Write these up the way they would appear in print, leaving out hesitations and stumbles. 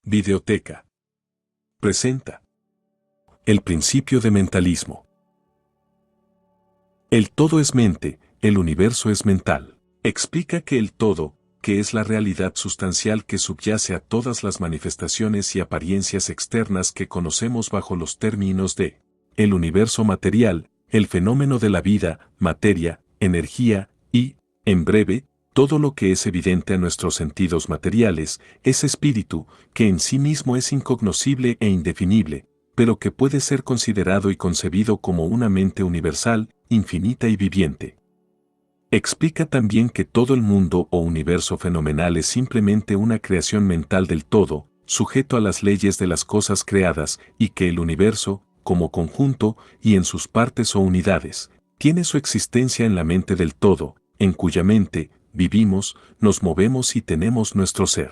Videoteca. Presenta. El principio de mentalismo. El todo es mente, el universo es mental. Explica que el todo, que es la realidad sustancial que subyace a todas las manifestaciones y apariencias externas que conocemos bajo los términos de el universo material, el fenómeno de la vida, materia, energía y, en breve, todo lo que es evidente a nuestros sentidos materiales, es espíritu, que en sí mismo es incognoscible e indefinible, pero que puede ser considerado y concebido como una mente universal, infinita y viviente. Explica también que todo el mundo o universo fenomenal es simplemente una creación mental del todo, sujeto a las leyes de las cosas creadas, y que el universo, como conjunto y en sus partes o unidades, tiene su existencia en la mente del todo, en cuya mente vivimos, nos movemos y tenemos nuestro ser.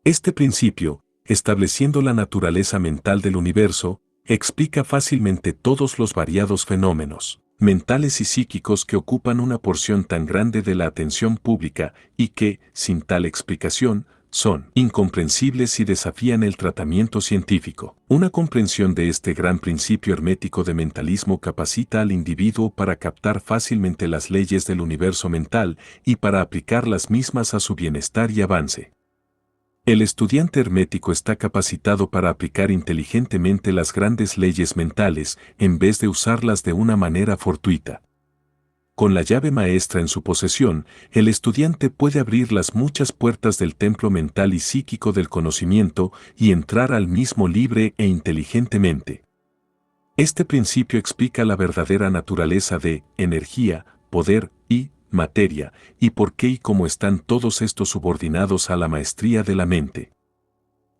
Este principio, estableciendo la naturaleza mental del universo, explica fácilmente todos los variados fenómenos mentales y psíquicos que ocupan una porción tan grande de la atención pública y que, sin tal explicación, son incomprensibles y desafían el tratamiento científico. Una comprensión de este gran principio hermético de mentalismo capacita al individuo para captar fácilmente las leyes del universo mental y para aplicar las mismas a su bienestar y avance. El estudiante hermético está capacitado para aplicar inteligentemente las grandes leyes mentales en vez de usarlas de una manera fortuita. Con la llave maestra en su posesión, el estudiante puede abrir las muchas puertas del templo mental y psíquico del conocimiento y entrar al mismo libre e inteligentemente. Este principio explica la verdadera naturaleza de energía, poder y materia, y por qué y cómo están todos estos subordinados a la maestría de la mente.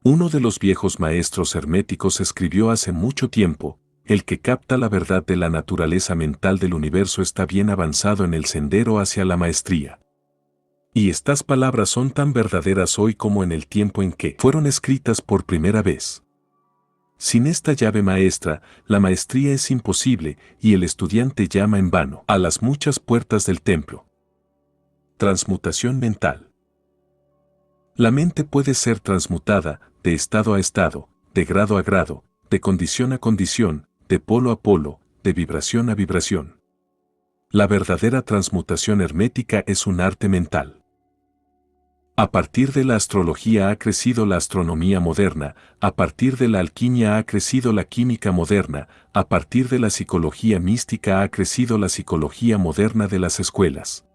Uno de los viejos maestros herméticos escribió hace mucho tiempo: el que capta la verdad de la naturaleza mental del universo está bien avanzado en el sendero hacia la maestría. Y estas palabras son tan verdaderas hoy como en el tiempo en que fueron escritas por primera vez. Sin esta llave maestra, la maestría es imposible y el estudiante llama en vano a las muchas puertas del templo. Transmutación mental. La mente puede ser transmutada de estado a estado, de grado a grado, de condición a condición, de polo a polo, de vibración a vibración. La verdadera transmutación hermética es un arte mental. A partir de la astrología ha crecido la astronomía moderna, a partir de la alquimia ha crecido la química moderna, a partir de la psicología mística ha crecido la psicología moderna de las escuelas.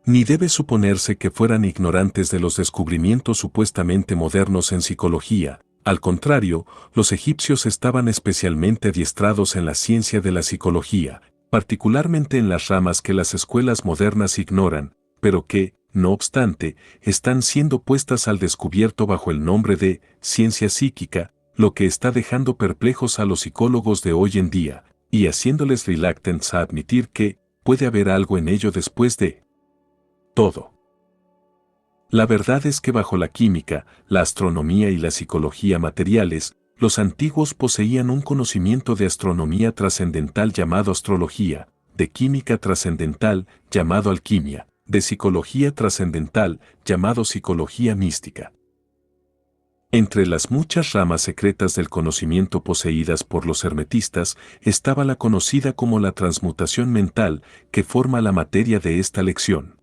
Ni debe suponerse que fueran ignorantes de los descubrimientos supuestamente modernos en psicología. Al contrario, los egipcios estaban especialmente adiestrados en la ciencia de la psicología, particularmente en las ramas que las escuelas modernas ignoran, pero que, no obstante, están siendo puestas al descubierto bajo el nombre de ciencia psíquica, lo que está dejando perplejos a los psicólogos de hoy en día, y haciéndoles reluctantes a admitir que puede haber algo en ello después de todo. La verdad es que bajo la química, la astronomía y la psicología materiales, los antiguos poseían un conocimiento de astronomía trascendental llamado astrología, de química trascendental llamado alquimia, de psicología trascendental llamado psicología mística. Entre las muchas ramas secretas del conocimiento poseídas por los hermetistas estaba la conocida como la transmutación mental, que forma la materia de esta lección.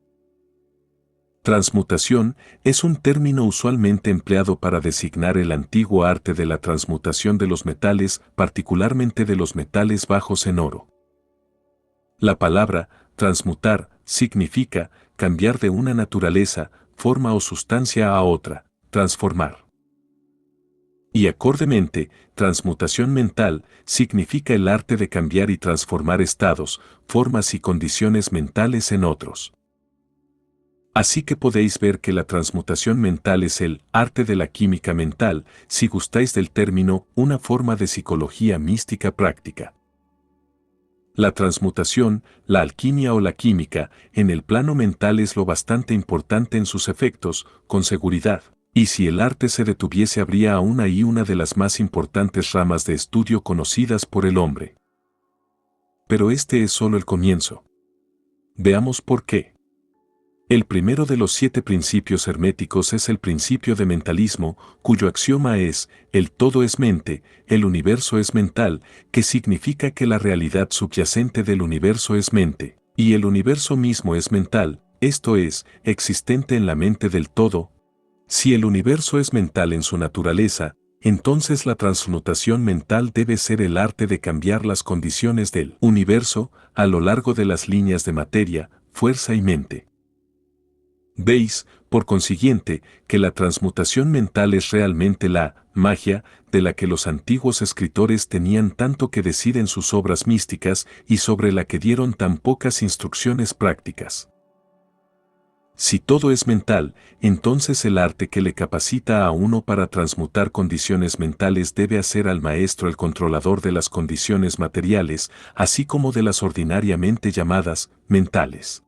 Transmutación es un término usualmente empleado para designar el antiguo arte de la transmutación de los metales, particularmente de los metales bajos en oro. La palabra transmutar significa cambiar de una naturaleza, forma o sustancia a otra, transformar. Y acordemente, transmutación mental significa el arte de cambiar y transformar estados, formas y condiciones mentales en otros. Así que podéis ver que la transmutación mental es el arte de la química mental, si gustáis del término, una forma de psicología mística práctica. La transmutación, la alquimia o la química, en el plano mental es lo bastante importante en sus efectos, con seguridad, y si el arte se detuviese habría aún ahí una de las más importantes ramas de estudio conocidas por el hombre. Pero este es solo el comienzo. Veamos por qué. El primero de los 7 principios herméticos es el principio de mentalismo, cuyo axioma es, el todo es mente, el universo es mental, que significa que la realidad subyacente del universo es mente, y el universo mismo es mental, esto es, existente en la mente del todo. Si el universo es mental en su naturaleza, entonces la transmutación mental debe ser el arte de cambiar las condiciones del universo a lo largo de las líneas de materia, fuerza y mente. Veis, por consiguiente, que la transmutación mental es realmente la magia de la que los antiguos escritores tenían tanto que decir en sus obras místicas y sobre la que dieron tan pocas instrucciones prácticas. Si todo es mental, entonces el arte que le capacita a uno para transmutar condiciones mentales debe hacer al maestro el controlador de las condiciones materiales, así como de las ordinariamente llamadas mentales.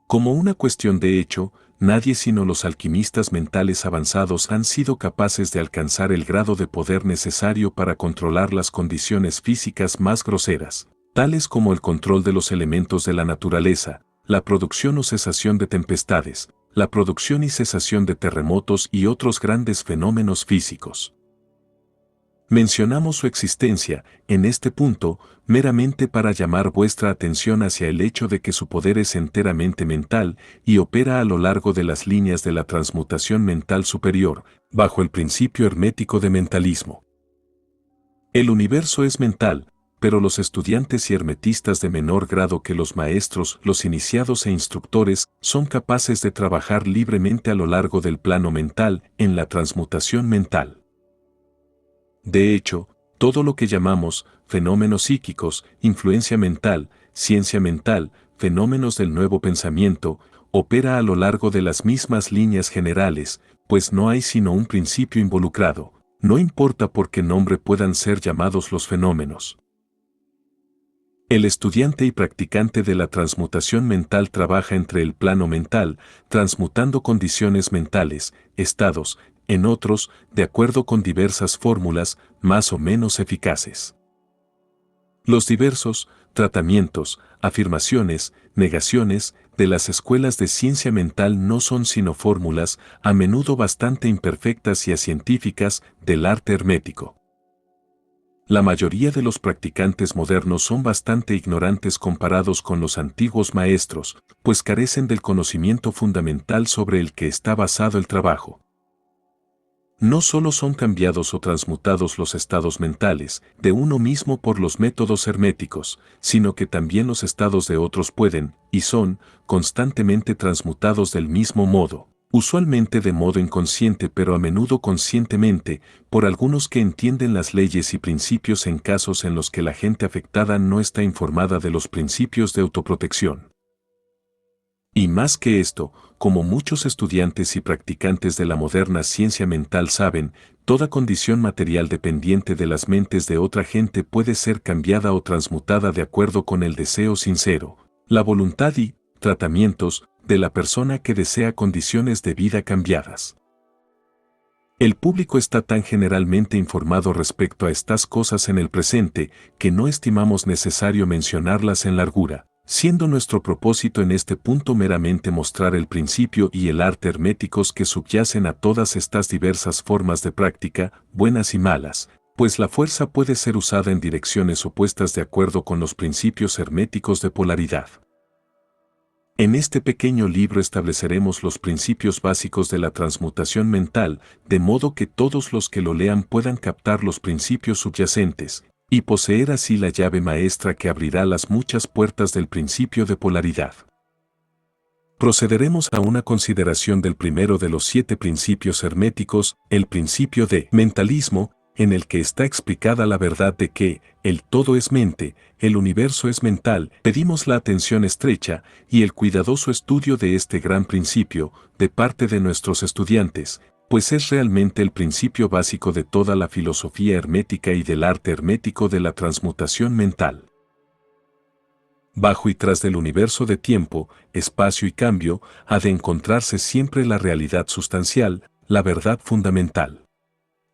Como una cuestión de hecho, nadie sino los alquimistas mentales avanzados han sido capaces de alcanzar el grado de poder necesario para controlar las condiciones físicas más groseras, tales como el control de los elementos de la naturaleza, la producción o cesación de tempestades, la producción y cesación de terremotos y otros grandes fenómenos físicos. Mencionamos su existencia, en este punto, meramente para llamar vuestra atención hacia el hecho de que su poder es enteramente mental y opera a lo largo de las líneas de la transmutación mental superior, bajo el principio hermético de mentalismo. El universo es mental, pero los estudiantes y hermetistas de menor grado que los maestros, los iniciados e instructores, son capaces de trabajar libremente a lo largo del plano mental, en la transmutación mental. De hecho, todo lo que llamamos fenómenos psíquicos, influencia mental, ciencia mental, fenómenos del nuevo pensamiento, opera a lo largo de las mismas líneas generales, pues no hay sino un principio involucrado, no importa por qué nombre puedan ser llamados los fenómenos. El estudiante y practicante de la transmutación mental trabaja entre el plano mental, transmutando condiciones mentales, estados, en otros, de acuerdo con diversas fórmulas, más o menos eficaces. Los diversos tratamientos, afirmaciones, negaciones, de las escuelas de ciencia mental no son sino fórmulas, a menudo bastante imperfectas y acientíficas, del arte hermético. La mayoría de los practicantes modernos son bastante ignorantes comparados con los antiguos maestros, pues carecen del conocimiento fundamental sobre el que está basado el trabajo. No solo son cambiados o transmutados los estados mentales de uno mismo por los métodos herméticos, sino que también los estados de otros pueden, y son, constantemente transmutados del mismo modo, usualmente de modo inconsciente pero a menudo conscientemente, por algunos que entienden las leyes y principios en casos en los que la gente afectada no está informada de los principios de autoprotección. Y más que esto, como muchos estudiantes y practicantes de la moderna ciencia mental saben, toda condición material dependiente de las mentes de otra gente puede ser cambiada o transmutada de acuerdo con el deseo sincero, la voluntad y tratamientos de la persona que desea condiciones de vida cambiadas. El público está tan generalmente informado respecto a estas cosas en el presente que no estimamos necesario mencionarlas en largura, siendo nuestro propósito en este punto meramente mostrar el principio y el arte herméticos que subyacen a todas estas diversas formas de práctica, buenas y malas, pues la fuerza puede ser usada en direcciones opuestas de acuerdo con los principios herméticos de polaridad. En este pequeño libro estableceremos los principios básicos de la transmutación mental, de modo que todos los que lo lean puedan captar los principios subyacentes, y poseer así la llave maestra que abrirá las muchas puertas del principio de polaridad. Procederemos a una consideración del primero de los 7 principios herméticos, el principio de mentalismo, en el que está explicada la verdad de que el todo es mente, el universo es mental. Pedimos la atención estrecha y el cuidadoso estudio de este gran principio de parte de nuestros estudiantes, pues es realmente el principio básico de toda la filosofía hermética y del arte hermético de la transmutación mental. Bajo y tras del universo de tiempo, espacio y cambio, ha de encontrarse siempre la realidad sustancial, la verdad fundamental.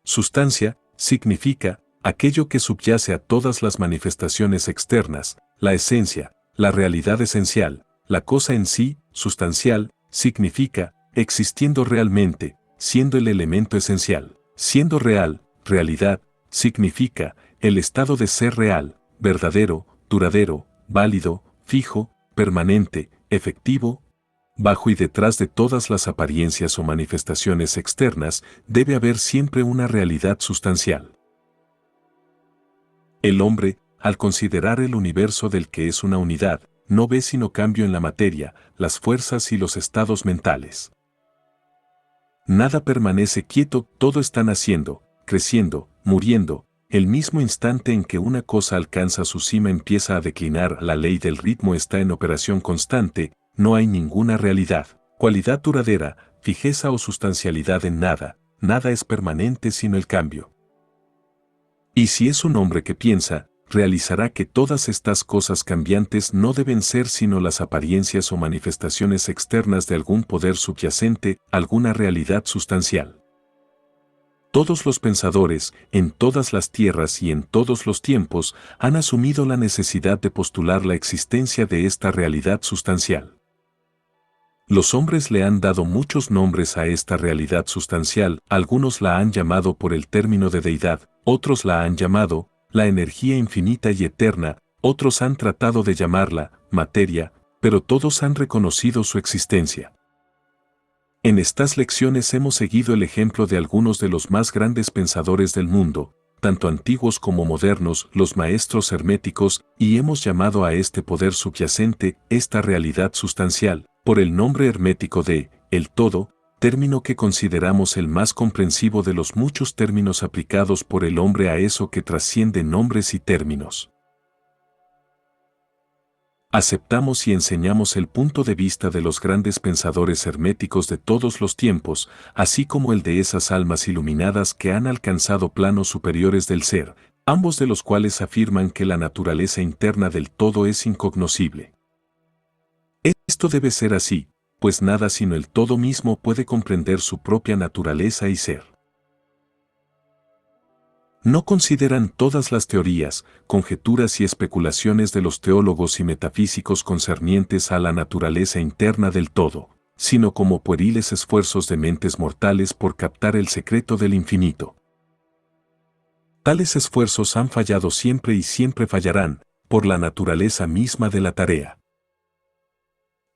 Sustancia significa aquello que subyace a todas las manifestaciones externas, la esencia, la realidad esencial, La cosa en sí, sustancial, significa, existiendo realmente, siendo el elemento esencial. Siendo real, realidad, significa, el estado de ser real, verdadero, duradero, válido, fijo, permanente, efectivo. Bajo y detrás de todas las apariencias o manifestaciones externas, debe haber siempre una realidad sustancial. El hombre, al considerar el universo del que es una unidad, no ve sino cambio en la materia, las fuerzas y los estados mentales. Nada permanece quieto, todo está naciendo, creciendo, muriendo. El mismo instante en que una cosa alcanza su cima empieza a declinar, la ley del ritmo está en operación constante, no hay ninguna realidad, cualidad duradera, fijeza o sustancialidad en nada, nada es permanente sino el cambio. Y si es un hombre que piensa, realizará que todas estas cosas cambiantes no deben ser sino las apariencias o manifestaciones externas de algún poder subyacente, alguna realidad sustancial. Todos los pensadores, en todas las tierras y en todos los tiempos, han asumido la necesidad de postular la existencia de esta realidad sustancial. Los hombres le han dado muchos nombres a esta realidad sustancial, algunos la han llamado por el término de deidad, otros la han llamado la energía infinita y eterna, otros han tratado de llamarla materia, pero todos han reconocido su existencia. En estas lecciones hemos seguido el ejemplo de algunos de los más grandes pensadores del mundo, tanto antiguos como modernos, los maestros herméticos, y hemos llamado a este poder subyacente, esta realidad sustancial, por el nombre hermético de el todo, término que consideramos el más comprensivo de los muchos términos aplicados por el hombre a eso que trasciende nombres y términos. Aceptamos y enseñamos el punto de vista de los grandes pensadores herméticos de todos los tiempos, así como el de esas almas iluminadas que han alcanzado planos superiores del ser, ambos de los cuales afirman que la naturaleza interna del todo es incognoscible. Esto debe ser así, pues nada sino el todo mismo puede comprender su propia naturaleza y ser. No consideran todas las teorías, conjeturas y especulaciones de los teólogos y metafísicos concernientes a la naturaleza interna del todo, sino como pueriles esfuerzos de mentes mortales por captar el secreto del infinito. Tales esfuerzos han fallado siempre y siempre fallarán, por la naturaleza misma de la tarea.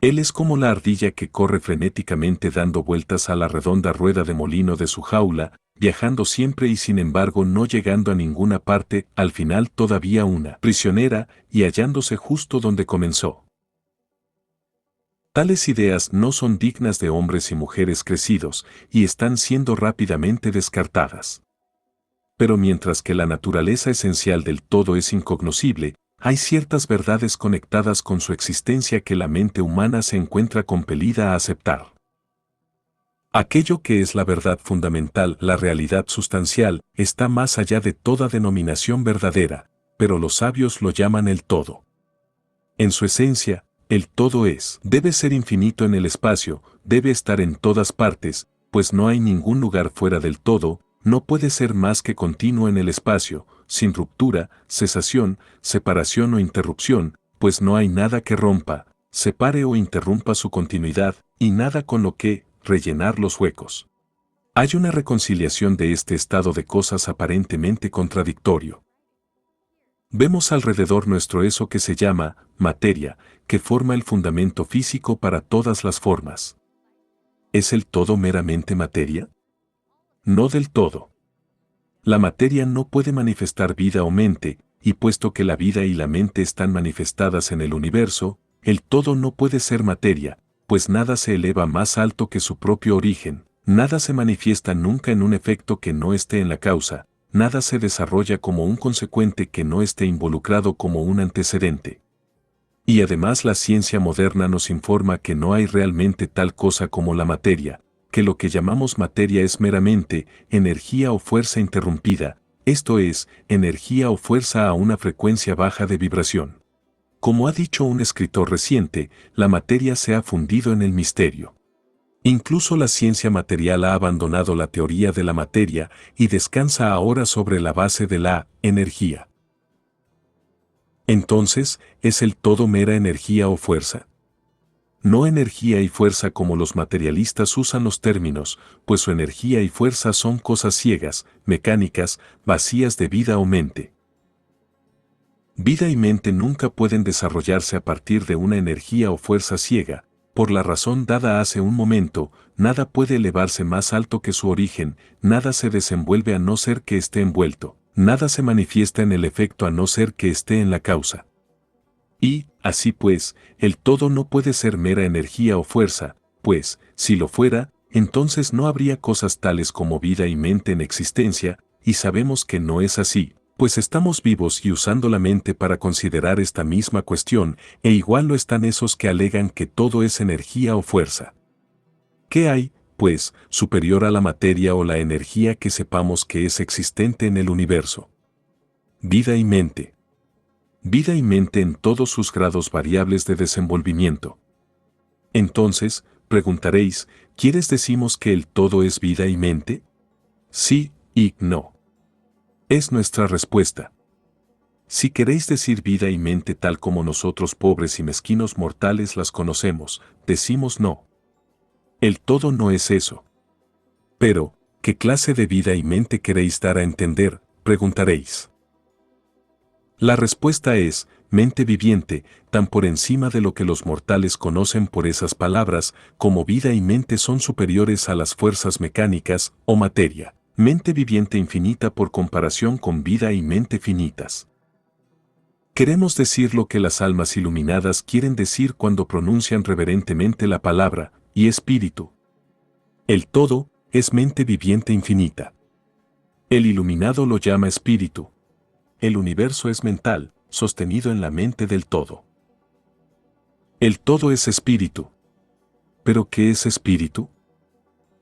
Él es como la ardilla que corre frenéticamente dando vueltas a la redonda rueda de molino de su jaula, viajando siempre y sin embargo no llegando a ninguna parte, al final todavía una prisionera y hallándose justo donde comenzó. Tales ideas no son dignas de hombres y mujeres crecidos y están siendo rápidamente descartadas. Pero mientras que la naturaleza esencial del todo es incognoscible, hay ciertas verdades conectadas con su existencia que la mente humana se encuentra compelida a aceptar. Aquello que es la verdad fundamental, la realidad sustancial, está más allá de toda denominación verdadera, pero los sabios lo llaman el todo. En su esencia, el todo debe ser infinito en el espacio, debe estar en todas partes, pues no hay ningún lugar fuera del todo, no puede ser más que continuo en el espacio, sin ruptura, cesación, separación o interrupción, pues no hay nada que rompa, separe o interrumpa su continuidad, y nada con lo que rellenar los huecos. Hay una reconciliación de este estado de cosas aparentemente contradictorio. Vemos alrededor nuestro eso que se llama materia, que forma el fundamento físico para todas las formas. ¿Es el todo meramente materia? No del todo. La materia no puede manifestar vida o mente, y puesto que la vida y la mente están manifestadas en el universo, el todo no puede ser materia, pues nada se eleva más alto que su propio origen, nada se manifiesta nunca en un efecto que no esté en la causa, nada se desarrolla como un consecuente que no esté involucrado como un antecedente. Y además la ciencia moderna nos informa que no hay realmente tal cosa como la materia, que lo que llamamos materia es meramente energía o fuerza interrumpida, esto es, energía o fuerza a una frecuencia baja de vibración. Como ha dicho un escritor reciente, la materia se ha fundido en el misterio. Incluso la ciencia material ha abandonado la teoría de la materia y descansa ahora sobre la base de la energía. Entonces, ¿es el todo mera energía o fuerza? No energía y fuerza como los materialistas usan los términos, pues su energía y fuerza son cosas ciegas, mecánicas, vacías de vida o mente. Vida y mente nunca pueden desarrollarse a partir de una energía o fuerza ciega, por la razón dada hace un momento, nada puede elevarse más alto que su origen, nada se desenvuelve a no ser que esté envuelto, nada se manifiesta en el efecto a no ser que esté en la causa. Y, así pues, el todo no puede ser mera energía o fuerza, pues, si lo fuera, entonces no habría cosas tales como vida y mente en existencia, y sabemos que no es así, pues estamos vivos y usando la mente para considerar esta misma cuestión, e igual lo están esos que alegan que todo es energía o fuerza. ¿Qué hay, pues, superior a la materia o la energía que sepamos que es existente en el universo? Vida y mente. Vida y mente en todos sus grados variables de desenvolvimiento. Entonces, preguntaréis, ¿quieres decimos que el todo es vida y mente? Sí y no. Es nuestra respuesta. Si queréis decir vida y mente tal como nosotros pobres y mezquinos mortales las conocemos, decimos no. El todo no es eso. Pero, ¿qué clase de vida y mente queréis dar a entender? Preguntaréis. La respuesta es, mente viviente, tan por encima de lo que los mortales conocen por esas palabras, como vida y mente son superiores a las fuerzas mecánicas o materia. Mente viviente infinita por comparación con vida y mente finitas. Queremos decir lo que las almas iluminadas quieren decir cuando pronuncian reverentemente la palabra, y espíritu. El todo es mente viviente infinita. El iluminado lo llama espíritu. El universo es mental, sostenido en la mente del todo. El todo es espíritu. ¿Pero qué es espíritu?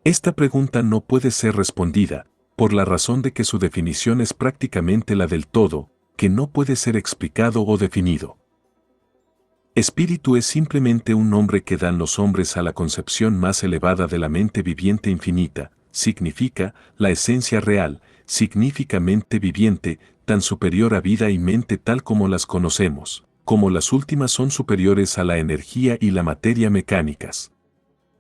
Esta pregunta no puede ser respondida, por la razón de que su definición es prácticamente la del todo, que no puede ser explicado o definido. Espíritu es simplemente un nombre que dan los hombres a la concepción más elevada de la mente viviente infinita, significa la esencia real, significa mente viviente, tan superior a vida y mente tal como las conocemos, como las últimas son superiores a la energía y la materia mecánicas.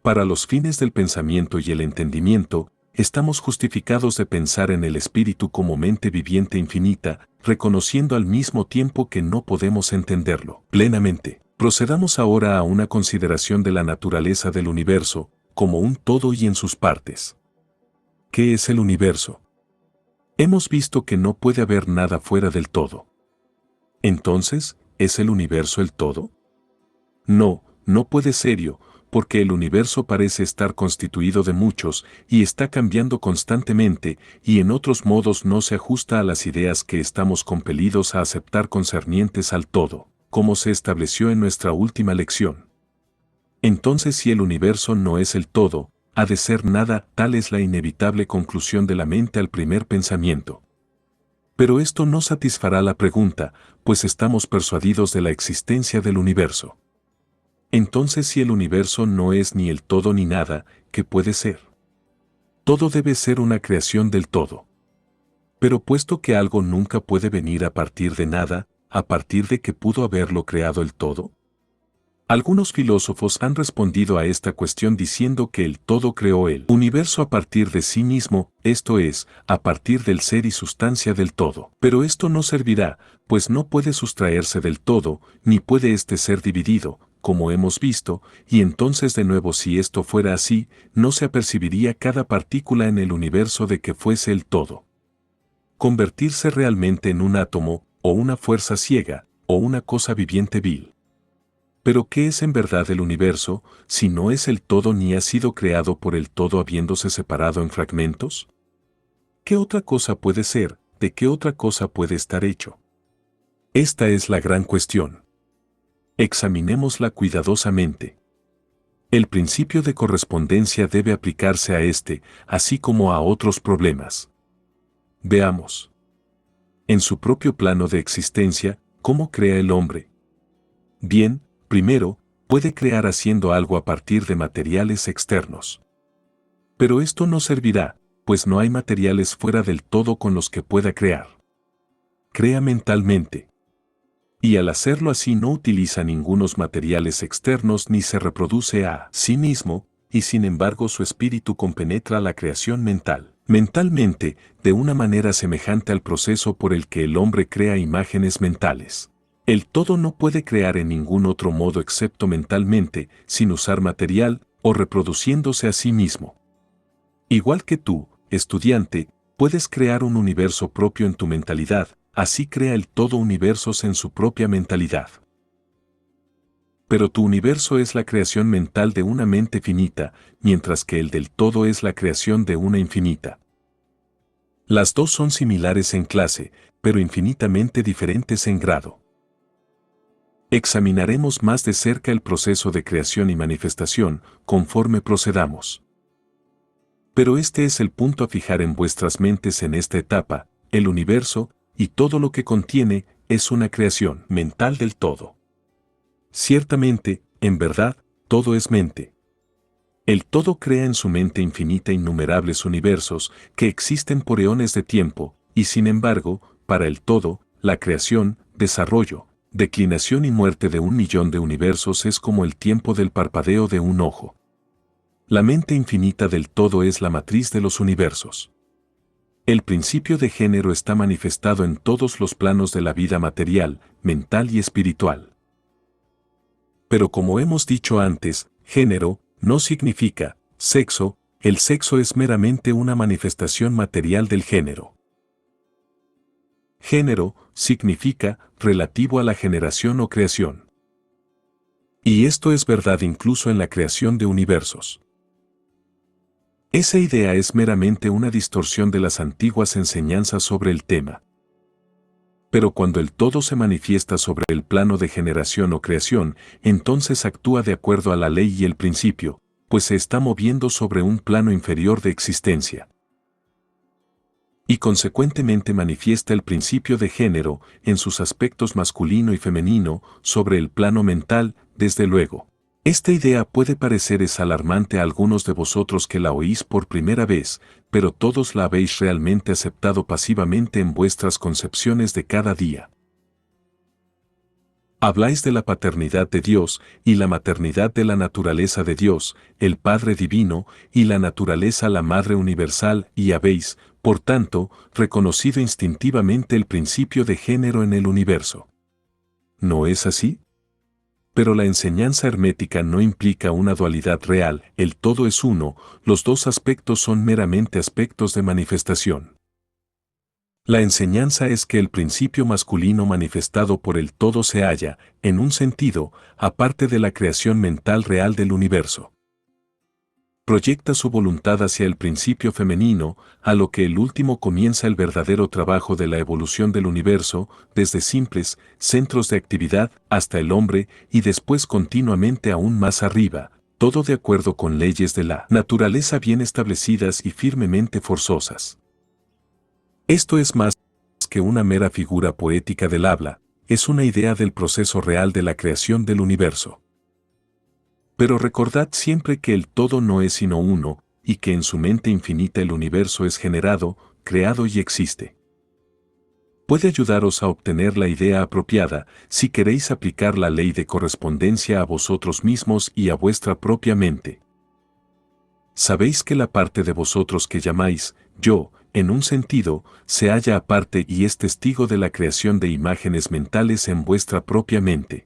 Para los fines del pensamiento y el entendimiento, estamos justificados de pensar en el espíritu como mente viviente infinita, reconociendo al mismo tiempo que no podemos entenderlo plenamente. Procedamos ahora a una consideración de la naturaleza del universo, como un todo y en sus partes. ¿Qué es el universo? Hemos visto que no puede haber nada fuera del todo. Entonces, ¿es el universo el todo? No, no puede serlo, porque el universo parece estar constituido de muchos y está cambiando constantemente y en otros modos no se ajusta a las ideas que estamos compelidos a aceptar concernientes al todo, como se estableció en nuestra última lección. Entonces, si el universo no es el todo, ha de ser nada, tal es la inevitable conclusión de la mente al primer pensamiento. Pero esto no satisfará la pregunta, pues estamos persuadidos de la existencia del universo. Entonces, si el universo no es ni el todo ni nada, ¿qué puede ser? Todo debe ser una creación del todo. Pero puesto que algo nunca puede venir a partir de nada, ¿a partir de qué pudo haberlo creado el todo? Algunos filósofos han respondido a esta cuestión diciendo que el todo creó el universo a partir de sí mismo, esto es, a partir del ser y sustancia del todo. Pero esto no servirá, pues no puede sustraerse del todo, ni puede éste ser dividido, como hemos visto, y entonces de nuevo si esto fuera así, no se apercibiría cada partícula en el universo de que fuese el todo. Convertirse realmente en un átomo, o una fuerza ciega, o una cosa viviente vil. Pero ¿qué es en verdad el universo, si no es el todo ni ha sido creado por el todo habiéndose separado en fragmentos? ¿Qué otra cosa puede ser, de qué otra cosa puede estar hecho? Esta es la gran cuestión. Examinémosla cuidadosamente. El principio de correspondencia debe aplicarse a este, así como a otros problemas. Veamos. En su propio plano de existencia, ¿cómo crea el hombre? Bien, primero, puede crear haciendo algo a partir de materiales externos. Pero esto no servirá, pues no hay materiales fuera del todo con los que pueda crear. Crea mentalmente. Y al hacerlo así no utiliza ningunos materiales externos ni se reproduce a sí mismo, y sin embargo su espíritu compenetra la creación mental. Mentalmente, de una manera semejante al proceso por el que el hombre crea imágenes mentales. El todo no puede crear en ningún otro modo excepto mentalmente, sin usar material, o reproduciéndose a sí mismo. Igual que tú, estudiante, puedes crear un universo propio en tu mentalidad, así crea el todo universos en su propia mentalidad. Pero tu universo es la creación mental de una mente finita, mientras que el del todo es la creación de una infinita. Las dos son similares en clase, pero infinitamente diferentes en grado. Examinaremos más de cerca el proceso de creación y manifestación, conforme procedamos. Pero este es el punto a fijar en vuestras mentes en esta etapa: el universo, y todo lo que contiene, es una creación mental del todo. Ciertamente, en verdad, todo es mente. El todo crea en su mente infinita innumerables universos que existen por eones de tiempo, y sin embargo, para el todo, la creación, desarrollo, declinación y muerte de 1.000.000 de universos es como el tiempo del parpadeo de un ojo. La mente infinita del todo es la matriz de los universos. El principio de género está manifestado en todos los planos de la vida material, mental y espiritual. Pero como hemos dicho antes, género no significa sexo, el sexo es meramente una manifestación material del género. Género significa relativo a la generación o creación. Y esto es verdad incluso en la creación de universos. Esa idea es meramente una distorsión de las antiguas enseñanzas sobre el tema. Pero cuando el todo se manifiesta sobre el plano de generación o creación, entonces actúa de acuerdo a la ley y el principio, pues se está moviendo sobre un plano inferior de existencia. Y consecuentemente manifiesta el principio de género, en sus aspectos masculino y femenino, sobre el plano mental, desde luego. Esta idea puede parecer alarmante a algunos de vosotros que la oís por primera vez, pero todos la habéis realmente aceptado pasivamente en vuestras concepciones de cada día. Habláis de la paternidad de Dios y la maternidad de la naturaleza de Dios, el Padre Divino, y la naturaleza la Madre Universal, y habéis, por tanto, reconocido instintivamente el principio de género en el universo. ¿No es así? Pero la enseñanza hermética no implica una dualidad real, el todo es uno, los dos aspectos son meramente aspectos de manifestación. La enseñanza es que el principio masculino manifestado por el todo se halla, en un sentido, aparte de la creación mental real del universo. Proyecta su voluntad hacia el principio femenino, a lo que el último comienza el verdadero trabajo de la evolución del universo, desde simples centros de actividad hasta el hombre y después continuamente aún más arriba, todo de acuerdo con leyes de la naturaleza bien establecidas y firmemente forzosas. Esto es más que una mera figura poética del habla, es una idea del proceso real de la creación del universo. Pero recordad siempre que el todo no es sino uno, y que en su mente infinita el universo es generado, creado y existe. Puede ayudaros a obtener la idea apropiada si queréis aplicar la ley de correspondencia a vosotros mismos y a vuestra propia mente. Sabéis que la parte de vosotros que llamáis yo, en un sentido, se halla aparte y es testigo de la creación de imágenes mentales en vuestra propia mente.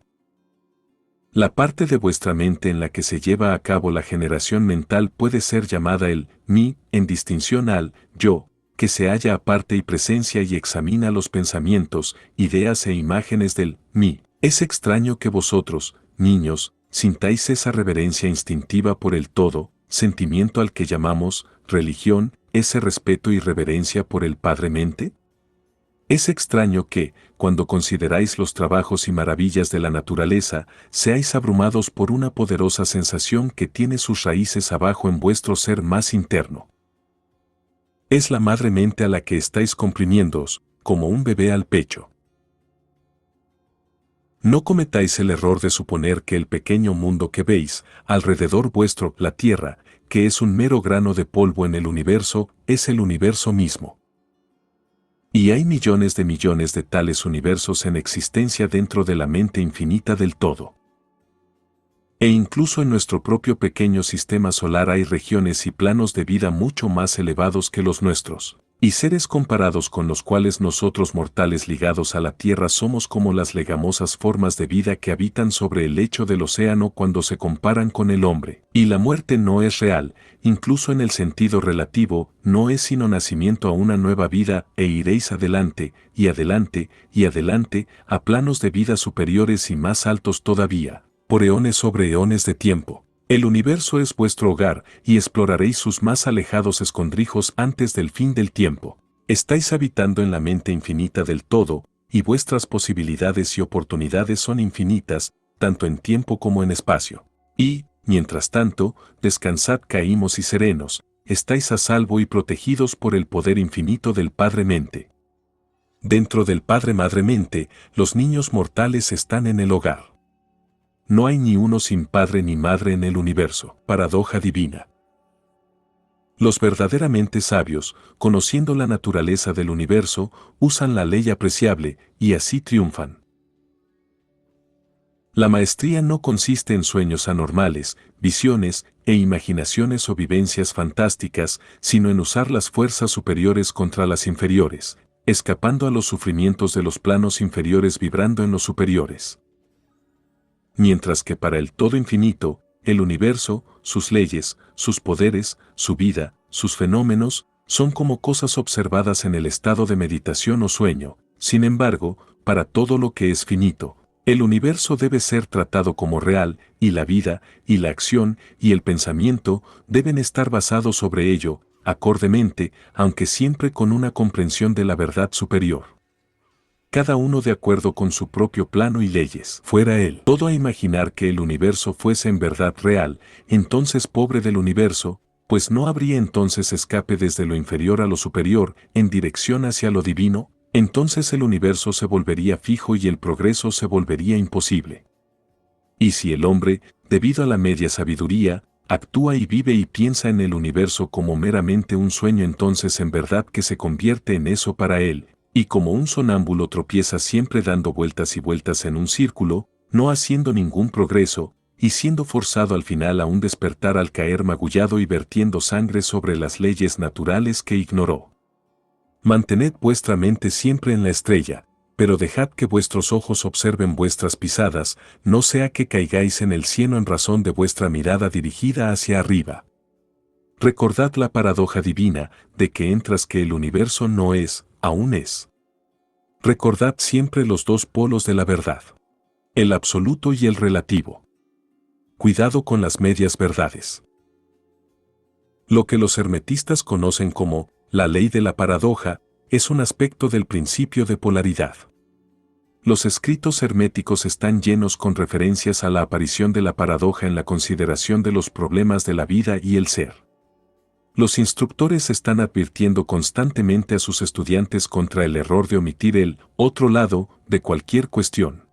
La parte de vuestra mente en la que se lleva a cabo la generación mental puede ser llamada el mí, en distinción al yo, que se halla aparte y presencia y examina los pensamientos, ideas e imágenes del mí. Es extraño que vosotros, niños, sintáis esa reverencia instintiva por el todo, sentimiento al que llamamos religión, ese respeto y reverencia por el Padre Mente. Es extraño que, cuando consideráis los trabajos y maravillas de la naturaleza, seáis abrumados por una poderosa sensación que tiene sus raíces abajo en vuestro ser más interno. Es la madre mente a la que estáis comprimiéndoos, como un bebé al pecho. No cometáis el error de suponer que el pequeño mundo que veis, alrededor vuestro, la Tierra, que es un mero grano de polvo en el universo, es el universo mismo. Y hay millones de tales universos en existencia dentro de la mente infinita del todo. E incluso en nuestro propio pequeño sistema solar hay regiones y planos de vida mucho más elevados que los nuestros, y seres comparados con los cuales nosotros mortales ligados a la Tierra somos como las legamosas formas de vida que habitan sobre el lecho del océano cuando se comparan con el hombre. Y la muerte no es real, incluso en el sentido relativo, no es sino nacimiento a una nueva vida, e iréis adelante, y adelante, y adelante, a planos de vida superiores y más altos todavía, por eones sobre eones de tiempo. El universo es vuestro hogar, y exploraréis sus más alejados escondrijos antes del fin del tiempo. Estáis habitando en la mente infinita del todo, y vuestras posibilidades y oportunidades son infinitas, tanto en tiempo como en espacio. Y, mientras tanto, descansad caímos y serenos, estáis a salvo y protegidos por el poder infinito del Padre Mente. Dentro del Padre Madre Mente, los niños mortales están en el hogar. No hay ni uno sin padre ni madre en el universo. Paradoja divina. Los verdaderamente sabios, conociendo la naturaleza del universo, usan la ley apreciable, y así triunfan. La maestría no consiste en sueños anormales, visiones, e imaginaciones o vivencias fantásticas, sino en usar las fuerzas superiores contra las inferiores, escapando a los sufrimientos de los planos inferiores vibrando en los superiores. Mientras que para el todo infinito, el universo, sus leyes, sus poderes, su vida, sus fenómenos, son como cosas observadas en el estado de meditación o sueño. Sin embargo, para todo lo que es finito, el universo debe ser tratado como real, y la vida, y la acción, y el pensamiento deben estar basados sobre ello, acordemente, aunque siempre con una comprensión de la verdad superior. Cada uno de acuerdo con su propio plano y leyes. Fuera él todo a imaginar que el universo fuese en verdad real, entonces pobre del universo, pues no habría entonces escape desde lo inferior a lo superior, en dirección hacia lo divino, entonces el universo se volvería fijo y el progreso se volvería imposible. Y si el hombre, debido a la media sabiduría, actúa y vive y piensa en el universo como meramente un sueño, entonces en verdad que se convierte en eso para él, y como un sonámbulo tropieza siempre dando vueltas y vueltas en un círculo, no haciendo ningún progreso, y siendo forzado al final a un despertar al caer magullado y vertiendo sangre sobre las leyes naturales que ignoró. Mantened vuestra mente siempre en la estrella, pero dejad que vuestros ojos observen vuestras pisadas, no sea que caigáis en el cieno en razón de vuestra mirada dirigida hacia arriba. Recordad la paradoja divina de que mientras que el universo no es, aún es. Recordad siempre los dos polos de la verdad. El absoluto y el relativo. Cuidado con las medias verdades. Lo que los hermetistas conocen como la ley de la paradoja es un aspecto del principio de polaridad. Los escritos herméticos están llenos con referencias a la aparición de la paradoja en la consideración de los problemas de la vida y el ser. Los instructores están advirtiendo constantemente a sus estudiantes contra el error de omitir el otro lado de cualquier cuestión.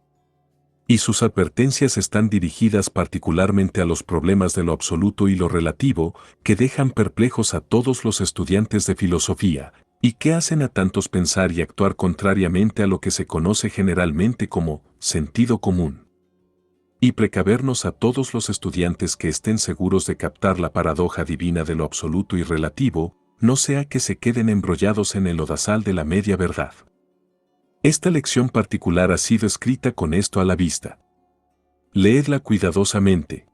Y sus advertencias están dirigidas particularmente a los problemas de lo absoluto y lo relativo, que dejan perplejos a todos los estudiantes de filosofía, y que hacen a tantos pensar y actuar contrariamente a lo que se conoce generalmente como sentido común. Y precavernos a todos los estudiantes que estén seguros de captar la paradoja divina de lo absoluto y relativo, no sea que se queden embrollados en el lodazal de la media verdad. Esta lección particular ha sido escrita con esto a la vista. Leedla cuidadosamente.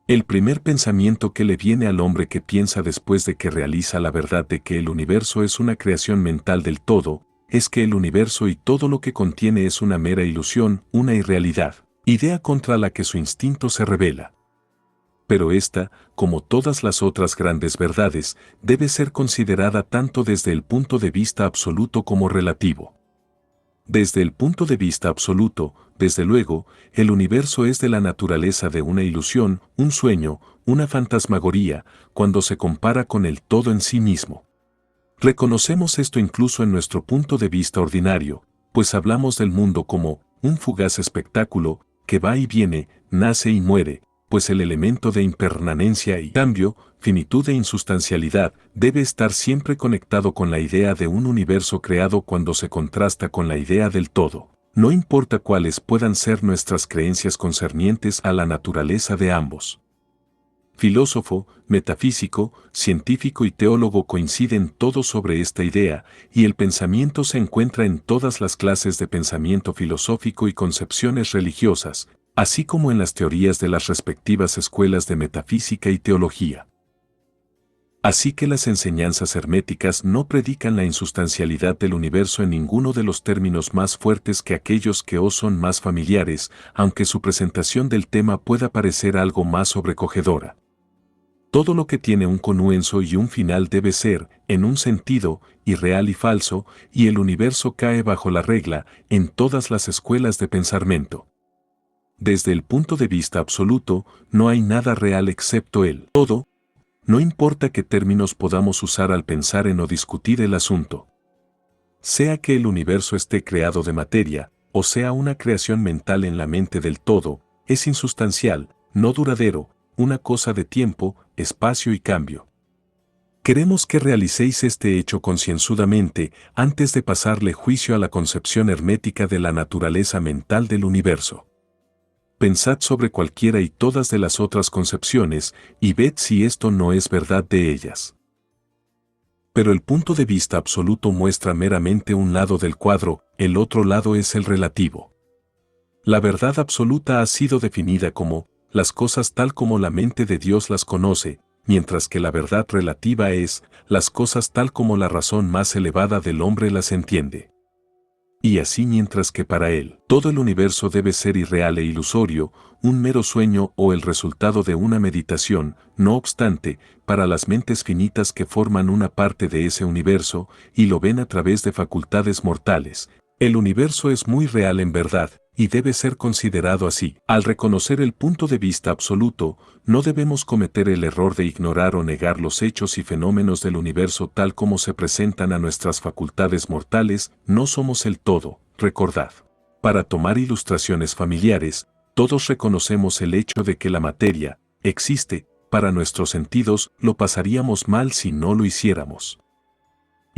El primer pensamiento que le viene al hombre que piensa después de que realiza la verdad de que el universo es una creación mental del todo, es que el universo y todo lo que contiene es una mera ilusión, una irrealidad, idea contra la que su instinto se rebela. Pero esta, como todas las otras grandes verdades, debe ser considerada tanto desde el punto de vista absoluto como relativo. Desde el punto de vista absoluto, desde luego, el universo es de la naturaleza de una ilusión, un sueño, una fantasmagoría, cuando se compara con el todo en sí mismo. Reconocemos esto incluso en nuestro punto de vista ordinario, pues hablamos del mundo como un fugaz espectáculo que va y viene, nace y muere, pues el elemento de impermanencia y cambio, finitud e insustancialidad, debe estar siempre conectado con la idea de un universo creado cuando se contrasta con la idea del todo. No importa cuáles puedan ser nuestras creencias concernientes a la naturaleza de ambos. Filósofo, metafísico, científico y teólogo coinciden todos sobre esta idea, y el pensamiento se encuentra en todas las clases de pensamiento filosófico y concepciones religiosas, así como en las teorías de las respectivas escuelas de metafísica y teología. Así que las enseñanzas herméticas no predican la insustancialidad del universo en ninguno de los términos más fuertes que aquellos que os son más familiares, aunque su presentación del tema pueda parecer algo más sobrecogedora. Todo lo que tiene un comienzo y un final debe ser, en un sentido, irreal y falso, y el universo cae bajo la regla en todas las escuelas de pensamiento. Desde el punto de vista absoluto, no hay nada real excepto el todo. No importa qué términos podamos usar al pensar en o discutir el asunto. Sea que el universo esté creado de materia, o sea una creación mental en la mente del todo, es insustancial, no duradero, una cosa de tiempo, espacio y cambio. Queremos que realicéis este hecho concienzudamente antes de pasarle juicio a la concepción hermética de la naturaleza mental del universo. Pensad sobre cualquiera y todas de las otras concepciones y ved si esto no es verdad de ellas. Pero el punto de vista absoluto muestra meramente un lado del cuadro, el otro lado es el relativo. La verdad absoluta ha sido definida como las cosas tal como la mente de Dios las conoce, mientras que la verdad relativa es las cosas tal como la razón más elevada del hombre las entiende. Y así mientras que para él todo el universo debe ser irreal e ilusorio, un mero sueño o el resultado de una meditación, no obstante, para las mentes finitas que forman una parte de ese universo y lo ven a través de facultades mortales, el universo es muy real en verdad, y debe ser considerado así. Al reconocer el punto de vista absoluto, no debemos cometer el error de ignorar o negar los hechos y fenómenos del universo tal como se presentan a nuestras facultades mortales, no somos el todo, recordad. Para tomar ilustraciones familiares, todos reconocemos el hecho de que la materia existe, para nuestros sentidos lo pasaríamos mal si no lo hiciéramos.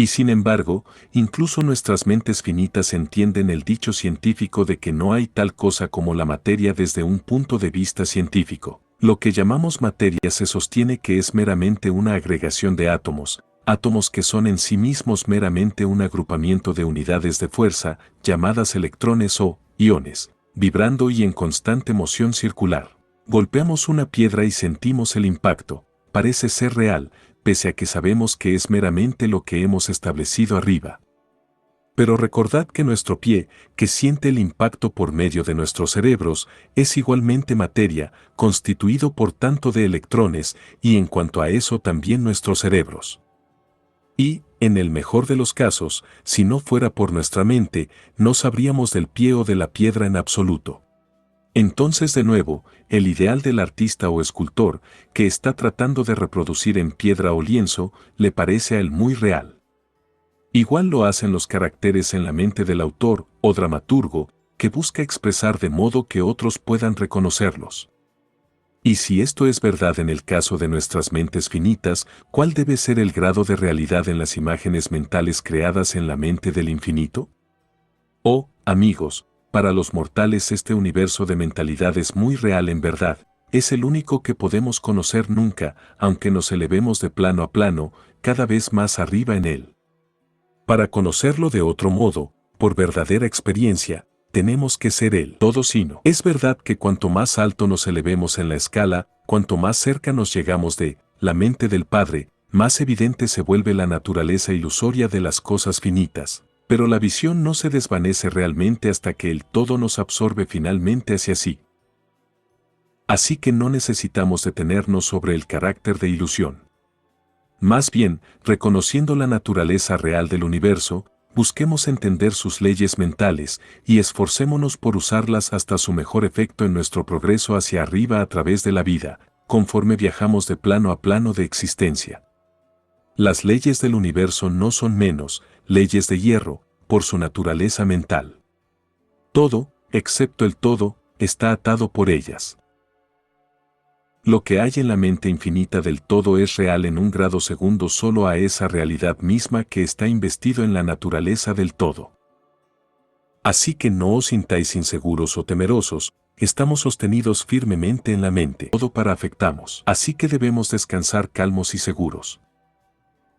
Y sin embargo, incluso nuestras mentes finitas entienden el dicho científico de que no hay tal cosa como la materia desde un punto de vista científico. Lo que llamamos materia se sostiene que es meramente una agregación de átomos, átomos que son en sí mismos meramente un agrupamiento de unidades de fuerza, llamadas electrones o iones, vibrando y en constante moción circular. Golpeamos una piedra y sentimos el impacto, parece ser real, pese a que sabemos que es meramente lo que hemos establecido arriba. Pero recordad que nuestro pie, que siente el impacto por medio de nuestros cerebros, es igualmente materia, constituido por tanto de electrones, y en cuanto a eso también nuestros cerebros. Y, en el mejor de los casos, si no fuera por nuestra mente, no sabríamos del pie o de la piedra en absoluto. Entonces de nuevo, el ideal del artista o escultor, que está tratando de reproducir en piedra o lienzo, le parece a él muy real. Igual lo hacen los caracteres en la mente del autor o dramaturgo, que busca expresar de modo que otros puedan reconocerlos. Y si esto es verdad en el caso de nuestras mentes finitas, ¿cuál debe ser el grado de realidad en las imágenes mentales creadas en la mente del infinito? Oh, amigos, para los mortales este universo de mentalidad es muy real en verdad, es el único que podemos conocer nunca, aunque nos elevemos de plano a plano, cada vez más arriba en él. Para conocerlo de otro modo, por verdadera experiencia, tenemos que ser el todo sino. Es verdad que cuanto más alto nos elevemos en la escala, cuanto más cerca nos llegamos de la mente del Padre, más evidente se vuelve la naturaleza ilusoria de las cosas finitas. Pero la visión no se desvanece realmente hasta que el todo nos absorbe finalmente hacia sí. Así que no necesitamos detenernos sobre el carácter de ilusión. Más bien, reconociendo la naturaleza real del universo, busquemos entender sus leyes mentales y esforcémonos por usarlas hasta su mejor efecto en nuestro progreso hacia arriba a través de la vida, conforme viajamos de plano a plano de existencia. Las leyes del universo no son menos, leyes de hierro, por su naturaleza mental. Todo, excepto el todo, está atado por ellas. Lo que hay en la mente infinita del todo es real en un grado segundo solo a esa realidad misma que está investido en la naturaleza del todo. Así que no os sintáis inseguros o temerosos, estamos sostenidos firmemente en la mente. Todo para afectamos. Así que debemos descansar calmos y seguros.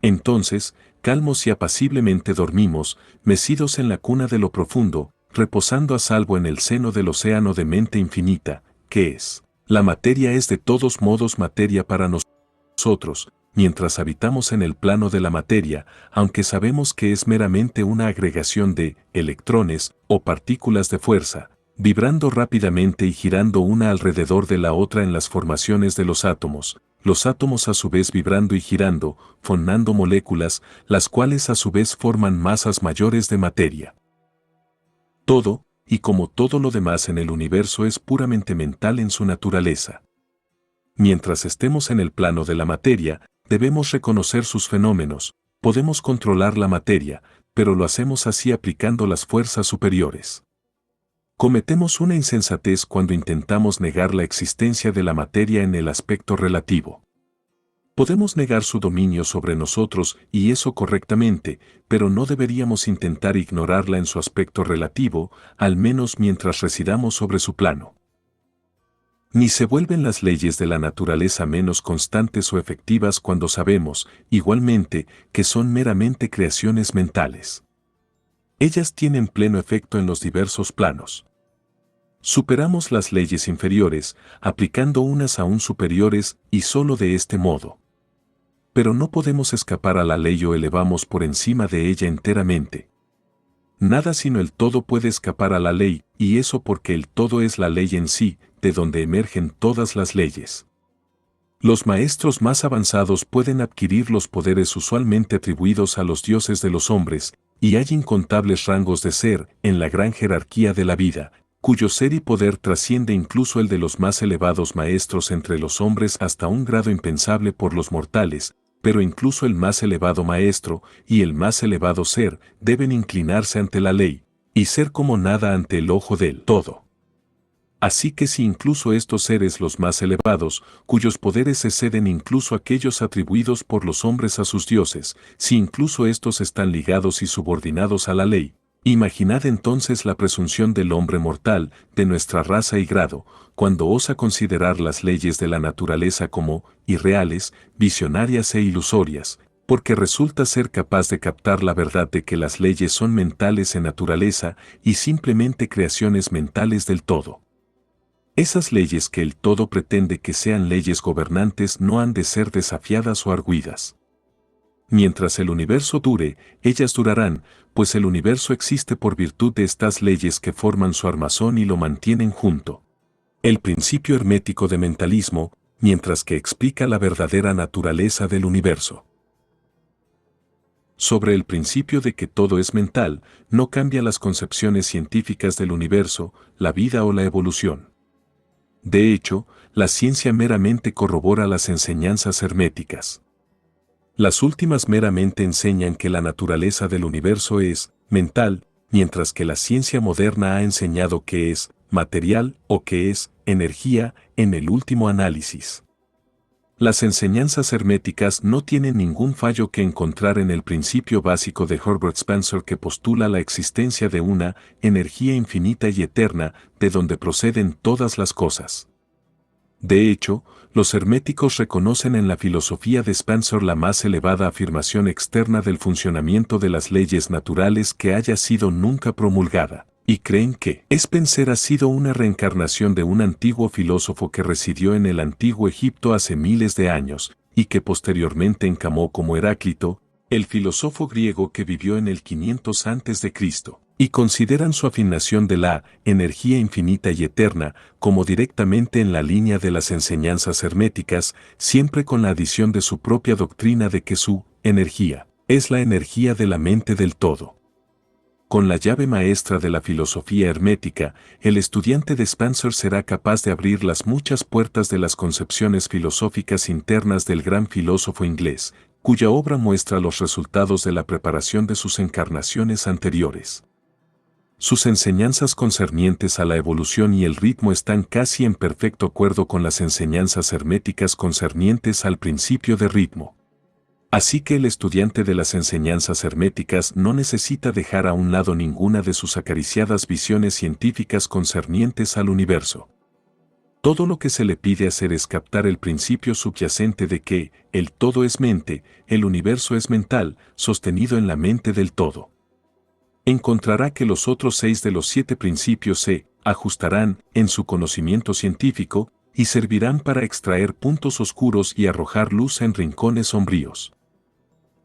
Entonces, calmos y apaciblemente dormimos, mecidos en la cuna de lo profundo, reposando a salvo en el seno del océano de mente infinita, que es. La materia es de todos modos materia para nosotros, mientras habitamos en el plano de la materia, aunque sabemos que es meramente una agregación de electrones o partículas de fuerza, vibrando rápidamente y girando una alrededor de la otra en las formaciones de los átomos a su vez vibrando y girando, formando moléculas, las cuales a su vez forman masas mayores de materia. Todo, y como todo lo demás en el universo es puramente mental en su naturaleza. Mientras estemos en el plano de la materia, debemos reconocer sus fenómenos, podemos controlar la materia, pero lo hacemos así aplicando las fuerzas superiores. Cometemos una insensatez cuando intentamos negar la existencia de la materia en el aspecto relativo. Podemos negar su dominio sobre nosotros y eso correctamente, pero no deberíamos intentar ignorarla en su aspecto relativo, al menos mientras residamos sobre su plano. Ni se vuelven las leyes de la naturaleza menos constantes o efectivas cuando sabemos, igualmente, que son meramente creaciones mentales. Ellas tienen pleno efecto en los diversos planos. Superamos las leyes inferiores, aplicando unas aún superiores y solo de este modo. Pero no podemos escapar a la ley o elevamos por encima de ella enteramente. Nada sino el todo puede escapar a la ley, y eso porque el todo es la ley en sí, de donde emergen todas las leyes. Los maestros más avanzados pueden adquirir los poderes usualmente atribuidos a los dioses de los hombres, y hay incontables rangos de ser en la gran jerarquía de la vida, cuyo ser y poder trasciende incluso el de los más elevados maestros entre los hombres hasta un grado impensable por los mortales, pero incluso el más elevado maestro y el más elevado ser deben inclinarse ante la ley, y ser como nada ante el ojo del todo. Así que si incluso estos seres los más elevados, cuyos poderes exceden incluso aquellos atribuidos por los hombres a sus dioses, si incluso estos están ligados y subordinados a la ley, imaginad entonces la presunción del hombre mortal, de nuestra raza y grado, cuando osa considerar las leyes de la naturaleza como irreales, visionarias e ilusorias, porque resulta ser capaz de captar la verdad de que las leyes son mentales en naturaleza y simplemente creaciones mentales del todo. Esas leyes que el todo pretende que sean leyes gobernantes no han de ser desafiadas o argüidas. Mientras el universo dure, ellas durarán, pues el universo existe por virtud de estas leyes que forman su armazón y lo mantienen junto. El principio hermético de mentalismo, mientras que explica la verdadera naturaleza del universo. Sobre el principio de que todo es mental, no cambia las concepciones científicas del universo, la vida o la evolución. De hecho, la ciencia meramente corrobora las enseñanzas herméticas. Las últimas meramente enseñan que la naturaleza del universo es mental, mientras que la ciencia moderna ha enseñado que es material o que es energía en el último análisis. Las enseñanzas herméticas no tienen ningún fallo que encontrar en el principio básico de Herbert Spencer que postula la existencia de una energía infinita y eterna de donde proceden todas las cosas. De hecho, los herméticos reconocen en la filosofía de Spencer la más elevada afirmación externa del funcionamiento de las leyes naturales que haya sido nunca promulgada, y creen que Spencer ha sido una reencarnación de un antiguo filósofo que residió en el antiguo Egipto hace miles de años, y que posteriormente encamó como Heráclito, el filósofo griego que vivió en el 500 a.C., y consideran su afirmación de la energía infinita y eterna como directamente en la línea de las enseñanzas herméticas, siempre con la adición de su propia doctrina de que su energía es la energía de la mente del todo. Con la llave maestra de la filosofía hermética, el estudiante de Spencer será capaz de abrir las muchas puertas de las concepciones filosóficas internas del gran filósofo inglés, cuya obra muestra los resultados de la preparación de sus encarnaciones anteriores. Sus enseñanzas concernientes a la evolución y el ritmo están casi en perfecto acuerdo con las enseñanzas herméticas concernientes al principio de ritmo. Así que el estudiante de las enseñanzas herméticas no necesita dejar a un lado ninguna de sus acariciadas visiones científicas concernientes al universo. Todo lo que se le pide hacer es captar el principio subyacente de que el todo es mente, el universo es mental, sostenido en la mente del todo. Encontrará que los otros 6 de los 7 principios se ajustarán en su conocimiento científico y servirán para extraer puntos oscuros y arrojar luz en rincones sombríos.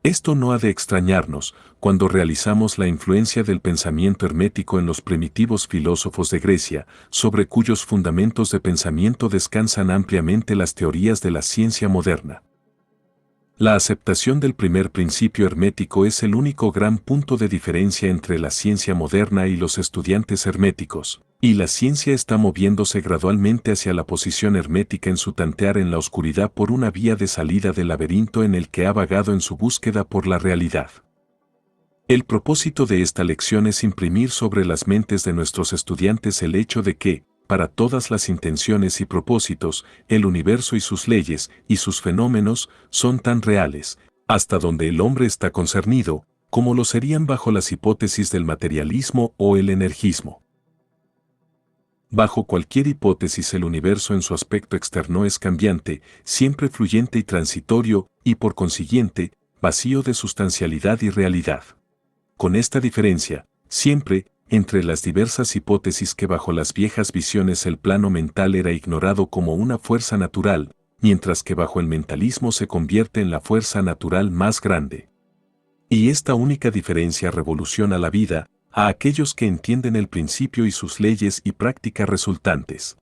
Esto no ha de extrañarnos cuando realizamos la influencia del pensamiento hermético en los primitivos filósofos de Grecia, sobre cuyos fundamentos de pensamiento descansan ampliamente las teorías de la ciencia moderna. La aceptación del primer principio hermético es el único gran punto de diferencia entre la ciencia moderna y los estudiantes herméticos, y la ciencia está moviéndose gradualmente hacia la posición hermética en su tantear en la oscuridad por una vía de salida del laberinto en el que ha vagado en su búsqueda por la realidad. El propósito de esta lección es imprimir sobre las mentes de nuestros estudiantes el hecho de que, para todas las intenciones y propósitos, el universo y sus leyes y sus fenómenos son tan reales, hasta donde el hombre está concernido, como lo serían bajo las hipótesis del materialismo o el energismo. Bajo cualquier hipótesis el universo en su aspecto externo es cambiante, siempre fluyente y transitorio, y por consiguiente, vacío de sustancialidad y realidad. Con esta diferencia, siempre, entre las diversas hipótesis que bajo las viejas visiones el plano mental era ignorado como una fuerza natural, mientras que bajo el mentalismo se convierte en la fuerza natural más grande. Y esta única diferencia revoluciona la vida a aquellos que entienden el principio y sus leyes y prácticas resultantes.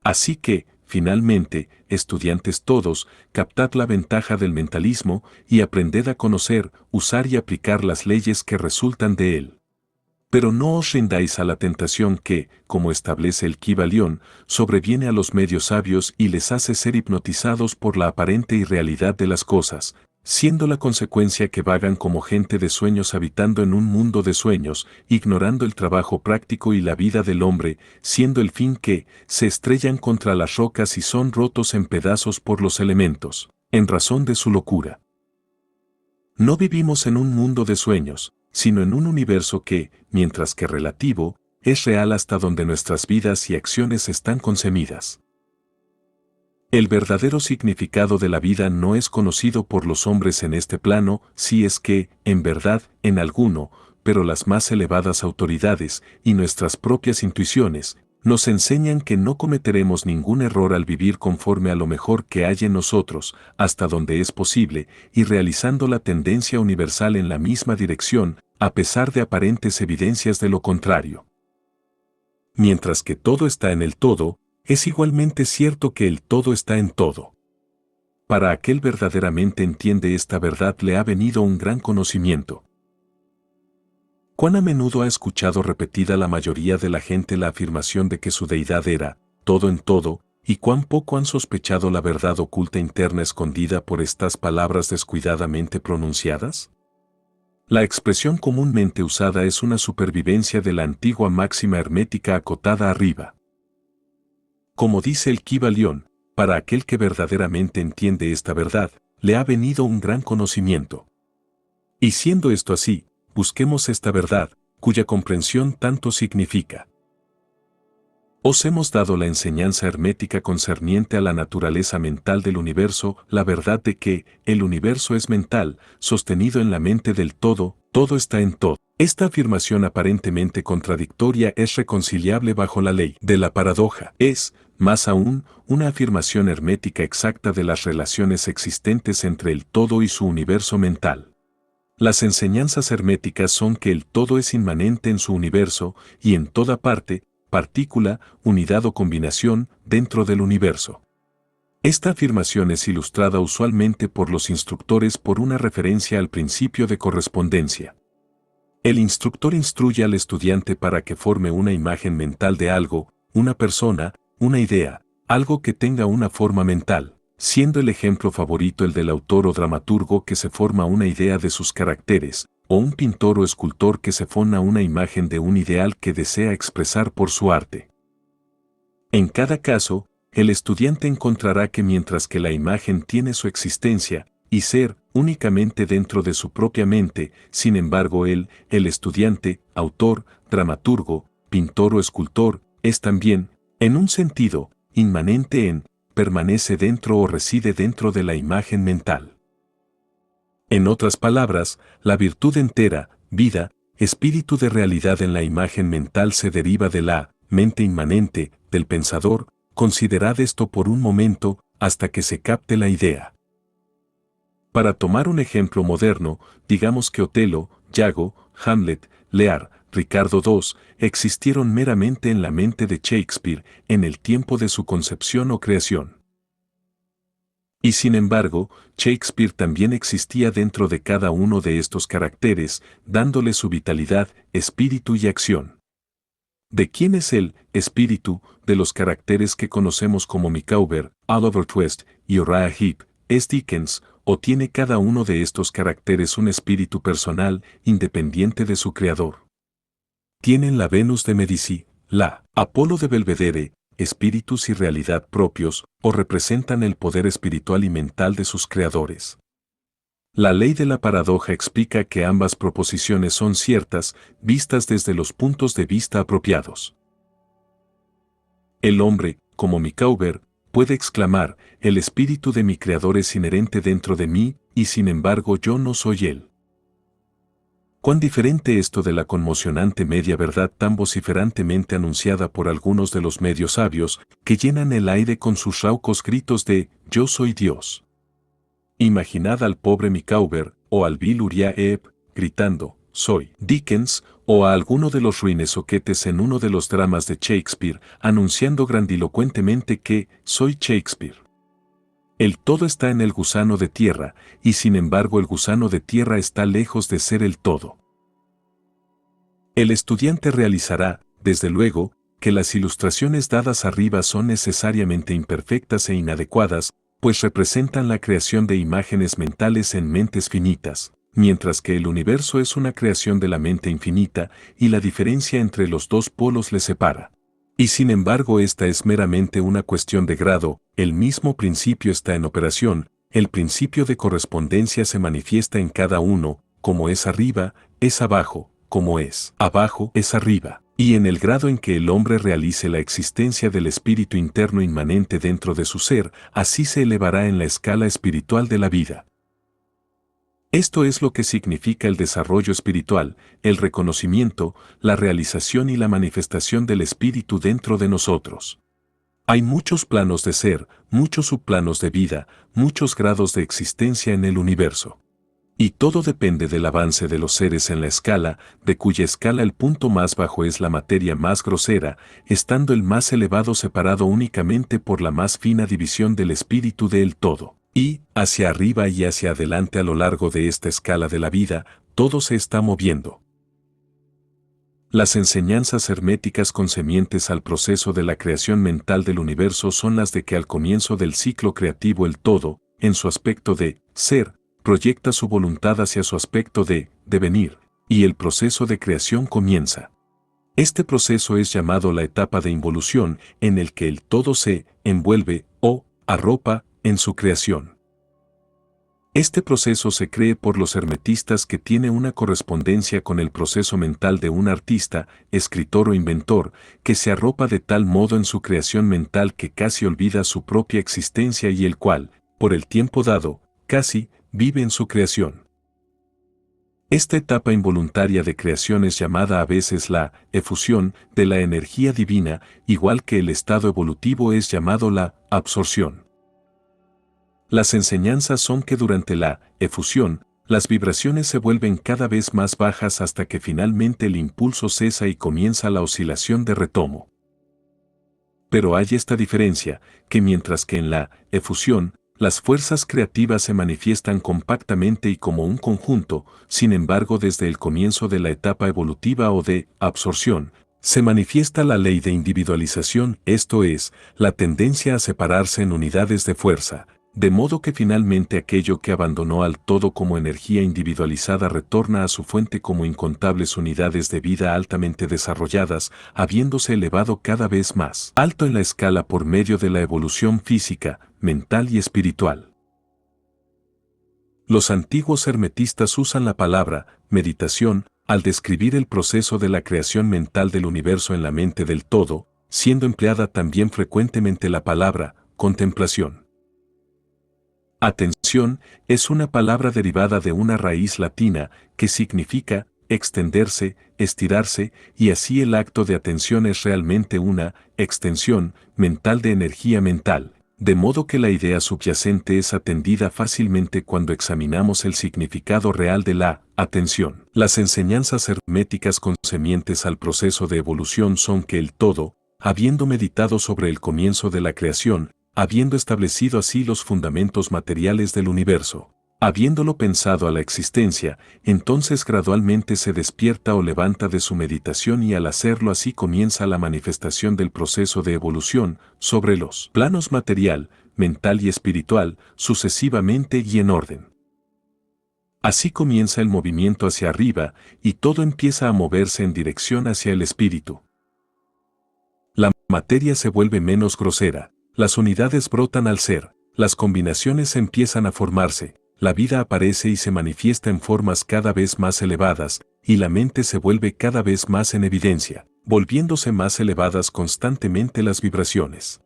Así que, finalmente, estudiantes todos, captad la ventaja del mentalismo y aprended a conocer, usar y aplicar las leyes que resultan de él. Pero no os rindáis a la tentación que, como establece el Kybalión, sobreviene a los medios sabios y les hace ser hipnotizados por la aparente irrealidad de las cosas, siendo la consecuencia que vagan como gente de sueños habitando en un mundo de sueños, ignorando el trabajo práctico y la vida del hombre, siendo el fin que se estrellan contra las rocas y son rotos en pedazos por los elementos, en razón de su locura. No vivimos en un mundo de sueños, sino en un universo que, mientras que relativo, es real hasta donde nuestras vidas y acciones están concebidas. El verdadero significado de la vida no es conocido por los hombres en este plano, si es que, en verdad, en alguno, pero las más elevadas autoridades y nuestras propias intuiciones, nos enseñan que no cometeremos ningún error al vivir conforme a lo mejor que hay en nosotros, hasta donde es posible, y realizando la tendencia universal en la misma dirección, a pesar de aparentes evidencias de lo contrario. Mientras que todo está en el todo, es igualmente cierto que el todo está en todo. Para aquel verdaderamente entiende esta verdad le ha venido un gran conocimiento. ¿Cuán a menudo ha escuchado repetida la mayoría de la gente la afirmación de que su deidad era todo en todo, y cuán poco han sospechado la verdad oculta interna escondida por estas palabras descuidadamente pronunciadas? La expresión comúnmente usada es una supervivencia de la antigua máxima hermética acotada arriba. Como dice el Kybalión, para aquel que verdaderamente entiende esta verdad, le ha venido un gran conocimiento. Y siendo esto así, busquemos esta verdad, cuya comprensión tanto significa. Os hemos dado la enseñanza hermética concerniente a la naturaleza mental del universo, la verdad de que el universo es mental, sostenido en la mente del todo, todo está en todo. Esta afirmación aparentemente contradictoria es reconciliable bajo la ley de la paradoja. Es, más aún, una afirmación hermética exacta de las relaciones existentes entre el todo y su universo mental. Las enseñanzas herméticas son que el todo es inmanente en su universo y en toda parte, partícula, unidad o combinación, dentro del universo. Esta afirmación es ilustrada usualmente por los instructores por una referencia al principio de correspondencia. El instructor instruye al estudiante para que forme una imagen mental de algo, una persona, una idea, algo que tenga una forma mental, siendo el ejemplo favorito el del autor o dramaturgo que se forma una idea de sus caracteres, o un pintor o escultor que se forma una imagen de un ideal que desea expresar por su arte. En cada caso, el estudiante encontrará que mientras que la imagen tiene su existencia y ser únicamente dentro de su propia mente, sin embargo el estudiante, autor, dramaturgo, pintor o escultor, es también, en un sentido, inmanente en, permanece dentro o reside dentro de la imagen mental. En otras palabras, la virtud entera, vida, espíritu de realidad en la imagen mental se deriva de la mente inmanente, del pensador. Considerad esto por un momento, hasta que se capte la idea. Para tomar un ejemplo moderno, digamos que Otelo, Iago, Hamlet, Lear, Ricardo II, existieron meramente en la mente de Shakespeare, en el tiempo de su concepción o creación. Y sin embargo, Shakespeare también existía dentro de cada uno de estos caracteres, dándole su vitalidad, espíritu y acción. ¿De quién es el espíritu de los caracteres que conocemos como Micawber, Oliver Twist y Uriah Heep? ¿Es Dickens, o tiene cada uno de estos caracteres un espíritu personal, independiente de su creador? ¿Tienen la Venus de Medici, la Apolo de Belvedere, espíritus y realidad propios, o representan el poder espiritual y mental de sus creadores? La ley de la paradoja explica que ambas proposiciones son ciertas, vistas desde los puntos de vista apropiados. El hombre, como Micawber, puede exclamar, el espíritu de mi creador es inherente dentro de mí, y sin embargo yo no soy él. Cuán diferente esto de la conmocionante media verdad tan vociferantemente anunciada por algunos de los medios sabios, que llenan el aire con sus raucos gritos de «Yo soy Dios». Imaginad al pobre Micawber, o al vil Uriah Heep, gritando, «Soy Dickens», o a alguno de los ruines soquetes en uno de los dramas de Shakespeare, anunciando grandilocuentemente que «Soy Shakespeare». El todo está en el gusano de tierra, y sin embargo el gusano de tierra está lejos de ser el todo. El estudiante realizará, desde luego, que las ilustraciones dadas arriba son necesariamente imperfectas e inadecuadas, pues representan la creación de imágenes mentales en mentes finitas, mientras que el universo es una creación de la mente infinita, y la diferencia entre los dos polos le separa. Y sin embargo esta es meramente una cuestión de grado, el mismo principio está en operación, el principio de correspondencia se manifiesta en cada uno, como es arriba, es abajo, como es abajo, es arriba. Y en el grado en que el hombre realice la existencia del espíritu interno inmanente dentro de su ser, así se elevará en la escala espiritual de la vida. Esto es lo que significa el desarrollo espiritual, el reconocimiento, la realización y la manifestación del espíritu dentro de nosotros. Hay muchos planos de ser, muchos subplanos de vida, muchos grados de existencia en el universo. Y todo depende del avance de los seres en la escala, de cuya escala el punto más bajo es la materia más grosera, estando el más elevado separado únicamente por la más fina división del espíritu del todo. Y, hacia arriba y hacia adelante a lo largo de esta escala de la vida, todo se está moviendo. Las enseñanzas herméticas concernientes al proceso de la creación mental del universo son las de que al comienzo del ciclo creativo el todo, en su aspecto de ser, proyecta su voluntad hacia su aspecto de devenir, y el proceso de creación comienza. Este proceso es llamado la etapa de involución, en el que el todo se envuelve o arropa en su creación. Este proceso se cree por los hermetistas que tiene una correspondencia con el proceso mental de un artista, escritor o inventor, que se arropa de tal modo en su creación mental que casi olvida su propia existencia y el cual, por el tiempo dado, casi, vive en su creación. Esta etapa involuntaria de creación es llamada a veces la efusión de la energía divina, igual que el estado evolutivo es llamado la absorción. Las enseñanzas son que durante la efusión, las vibraciones se vuelven cada vez más bajas hasta que finalmente el impulso cesa y comienza la oscilación de retomo. Pero hay esta diferencia, que mientras que en la efusión, las fuerzas creativas se manifiestan compactamente y como un conjunto, sin embargo desde el comienzo de la etapa evolutiva o de absorción, se manifiesta la ley de individualización, esto es, la tendencia a separarse en unidades de fuerza, de modo que finalmente aquello que abandonó al todo como energía individualizada retorna a su fuente como incontables unidades de vida altamente desarrolladas, habiéndose elevado cada vez más alto en la escala por medio de la evolución física, mental y espiritual. Los antiguos hermetistas usan la palabra meditación al describir el proceso de la creación mental del universo en la mente del todo, siendo empleada también frecuentemente la palabra contemplación. Atención es una palabra derivada de una raíz latina que significa extenderse, estirarse, y así el acto de atención es realmente una extensión mental de energía mental, de modo que la idea subyacente es atendida fácilmente cuando examinamos el significado real de la atención. Las enseñanzas herméticas concernientes al proceso de evolución son que el todo, habiendo meditado sobre el comienzo de la creación, habiendo establecido así los fundamentos materiales del universo, habiéndolo pensado a la existencia, entonces gradualmente se despierta o levanta de su meditación y al hacerlo así comienza la manifestación del proceso de evolución sobre los planos material, mental y espiritual, sucesivamente y en orden. Así comienza el movimiento hacia arriba y todo empieza a moverse en dirección hacia el espíritu. La materia se vuelve menos grosera. Las unidades brotan al ser, las combinaciones empiezan a formarse, la vida aparece y se manifiesta en formas cada vez más elevadas, y la mente se vuelve cada vez más en evidencia, volviéndose más elevadas constantemente las vibraciones.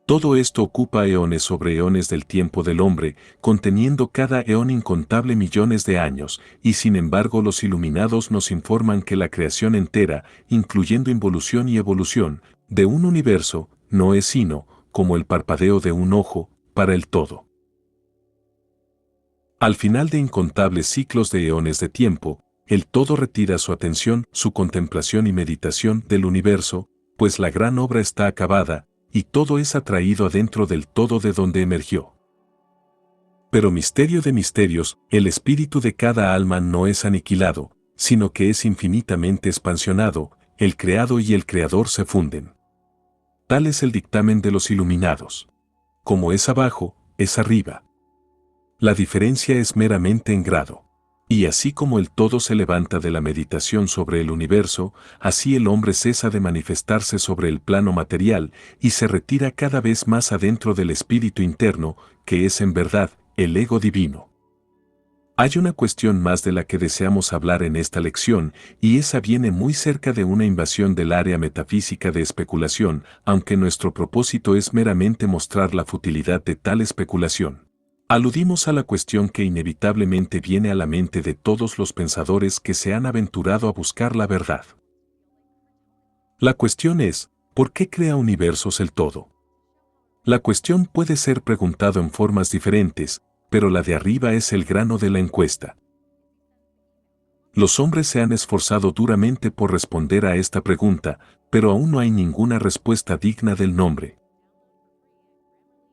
Todo esto ocupa eones sobre eones del tiempo del hombre, conteniendo cada eón incontable millones de años, y sin embargo los iluminados nos informan que la creación entera, incluyendo involución y evolución, de un universo, no es sino, como el parpadeo de un ojo, para el todo. Al final de incontables ciclos de eones de tiempo, el todo retira su atención, su contemplación y meditación del universo, pues la gran obra está acabada, y todo es atraído adentro del todo de donde emergió. Pero misterio de misterios, el espíritu de cada alma no es aniquilado, sino que es infinitamente expansionado, el creado y el creador se funden. Tal es el dictamen de los iluminados. Como es abajo, es arriba. La diferencia es meramente en grado. Y así como el todo se levanta de la meditación sobre el universo, así el hombre cesa de manifestarse sobre el plano material y se retira cada vez más adentro del espíritu interno, que es en verdad el ego divino. Hay una cuestión más de la que deseamos hablar en esta lección, y esa viene muy cerca de una invasión del área metafísica de especulación, aunque nuestro propósito es meramente mostrar la futilidad de tal especulación. Aludimos a la cuestión que inevitablemente viene a la mente de todos los pensadores que se han aventurado a buscar la verdad. La cuestión es, ¿por qué crea universos el todo? La cuestión puede ser preguntado en formas diferentes, pero la de arriba es el grano de la encuesta. Los hombres se han esforzado duramente por responder a esta pregunta, pero aún no hay ninguna respuesta digna del nombre.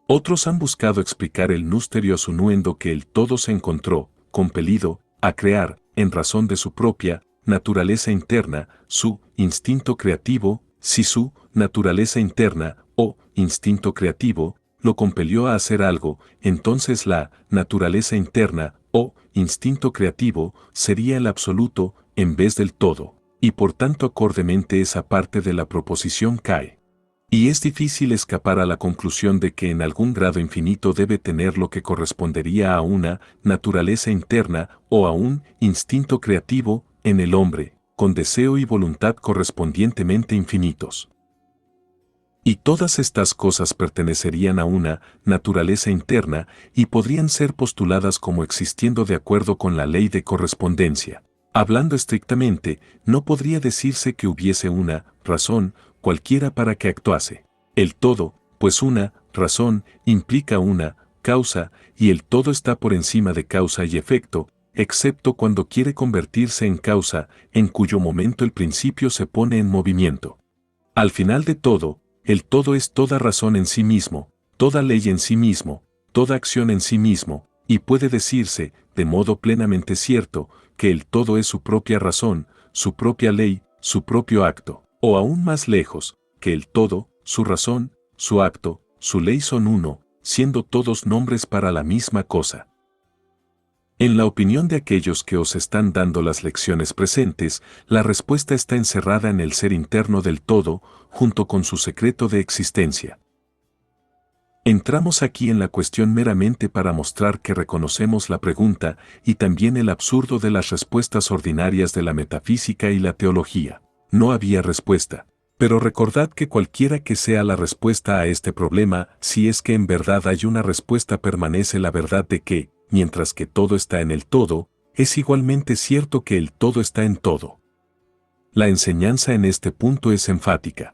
Otros han buscado explicar el misterioso nuendo que el todo se encontró, compelido, a crear, en razón de su propia naturaleza interna, su instinto creativo, si su naturaleza interna, o instinto creativo, lo compelió a hacer algo, entonces la naturaleza interna, o instinto creativo, sería el absoluto, en vez del todo, y por tanto acordemente esa parte de la proposición cae. Y es difícil escapar a la conclusión de que en algún grado infinito debe tener lo que correspondería a una naturaleza interna o a un instinto creativo en el hombre, con deseo y voluntad correspondientemente infinitos. Y todas estas cosas pertenecerían a una naturaleza interna y podrían ser postuladas como existiendo de acuerdo con la ley de correspondencia. Hablando estrictamente, no podría decirse que hubiese una razón cualquiera para que actuase. El todo, pues una razón implica una causa, y el todo está por encima de causa y efecto, excepto cuando quiere convertirse en causa, en cuyo momento el principio se pone en movimiento. Al final de todo, el todo es toda razón en sí mismo, toda ley en sí mismo, toda acción en sí mismo, y puede decirse, de modo plenamente cierto, que el todo es su propia razón, su propia ley, su propio acto, o aún más lejos, que el todo, su razón, su acto, su ley son uno, siendo todos nombres para la misma cosa. En la opinión de aquellos que os están dando las lecciones presentes, la respuesta está encerrada en el ser interno del todo, junto con su secreto de existencia. Entramos aquí en la cuestión meramente para mostrar que reconocemos la pregunta y también el absurdo de las respuestas ordinarias de la metafísica y la teología. No había respuesta. Pero recordad que cualquiera que sea la respuesta a este problema, si es que en verdad hay una respuesta, permanece la verdad de que, mientras que todo está en el todo, es igualmente cierto que el todo está en todo. La enseñanza en este punto es enfática.